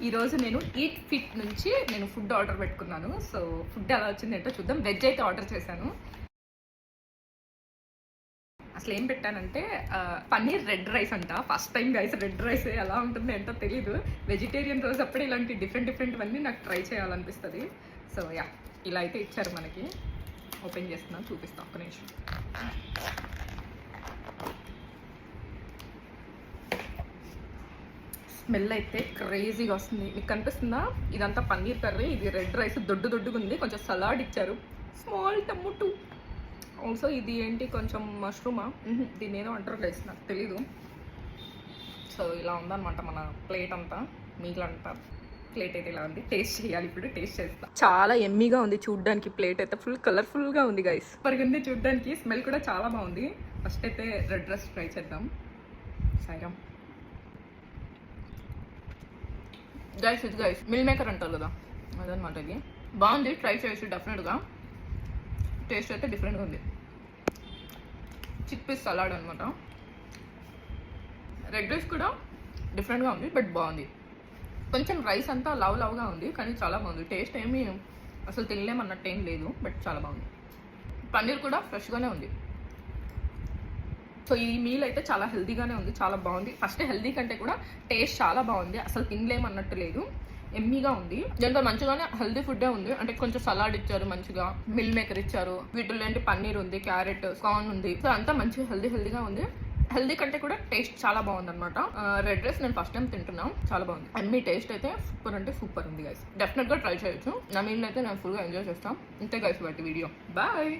ఈరోజు నేను eat fit నుంచి నేను ఫుడ్ ఆర్డర్ పెట్టుకున్నాను. సో ఫుడ్ ఎలా వచ్చింది ఏంటో చూద్దాం. వెజ్ అయితే ఆర్డర్ చేశాను. అసలు ఏం పెట్టానంటే పన్నీర్ రెడ్ రైస్ అంట. First time guys red rice ఎలా ఉంటుంది ఏంటో తెలీదు. వెజిటేరియన్ రోజు అప్పుడే ఇలాంటి డిఫరెంట్వన్నీ నాకు ట్రై చేయాలనిపిస్తుంది. సో యా, ఇలా అయితే ఇచ్చారు మనకి. ఓపెన్ చేస్తున్నాను, చూపిస్తాను ఒక్క నిమిషం. స్మెల్ అయితే క్రేజీగా వస్తుంది. మీకు కనిపిస్తుందా? ఇదంతా పన్నీర్ కర్రీ, ఇది రెడ్ రైస్ దొడ్డుగా ఉంది. కొంచెం సలాడ్ ఇచ్చారు, స్మాల్ టమోటో. ఆల్సో ఇది ఏంటి కొంచెం మష్రూమా, దీని ఏదో అంటారు గైస్, నాకు తెలీదు. సో ఇలా ఉందన్నమాట మన ప్లేట్ అంతా. మీలంతా ప్లేట్ అయితే ఇలా ఉంది. టేస్ట్ చేయాలి ఇప్పుడు, టేస్ట్ చేస్తా. చాలా ఎమ్మీగా ఉంది చూడ్డానికి. ప్లేట్ అయితే ఫుల్ కలర్ఫుల్గా ఉంది గైస్. పరిగింది చూడ్డానికి. స్మెల్ కూడా చాలా బాగుంది. ఫస్ట్ అయితే రెడ్ రైస్ ట్రై చేద్దాం. సాయిరామ్ గైస్. ఇది గైస్ మిల్ మేకర్ అంటారు కదా, అదనమాట. ఇది బాగుంది, ట్రై చేయొచ్చు డెఫినెట్గా. టేస్ట్ అయితే డిఫరెంట్గా ఉంది. చిక్ పీస్ సలాడ్ అనమాట. రెడ్ రైస్ కూడా డిఫరెంట్గా ఉంది, బట్ బాగుంది. కొంచెం రైస్ అంతా లవ్గా ఉంది, కానీ చాలా బాగుంది. టేస్ట్ ఏమీ అసలు తినలేమన్నట్టు ఏం లేదు, బట్ చాలా బాగుంది. పన్నీర్ కూడా ఫ్రెష్గానే ఉంది. సో ఈ మీల్ అయితే చాలా హెల్తీగానే ఉంది, చాలా బాగుంది. ఫస్ట్ హెల్తీ కంటే కూడా టేస్ట్ చాలా బాగుంది. అసలు తినలేమన్నట్టు లేదు, ఎమ్మీగా ఉంది. దీంట్లో మంచిగానే హెల్తీ ఫుడ్డే ఉంది. అంటే కొంచెం సలాడ్ ఇచ్చారు, మంచిగా మిల్ మేకర్ ఇచ్చారు, వీటిలో ఏంటి పన్నీర్ ఉంది, క్యారెట్, కార్న్ ఉంది. సో అంతా మంచిగా హెల్తీగా ఉంది. హెల్తీ కంటే కూడా టేస్ట్ చాలా బాగుంది అనమాట. రెడ్ రైస్ నేను ఫస్ట్ టైం తింటున్నాను, చాలా బాగుంది. అండ్ మీ టేస్ట్ అయితే సూపర్ అంటే సూపర్ ఉంది గైస్. డెఫినెట్గా ట్రై చేయొచ్చు. నా మీల్ అయితే నేను ఫుల్గా ఎంజాయ్ చేస్తాను. ఇంతే గైస్ బట్టి వీడియో. బాయ్.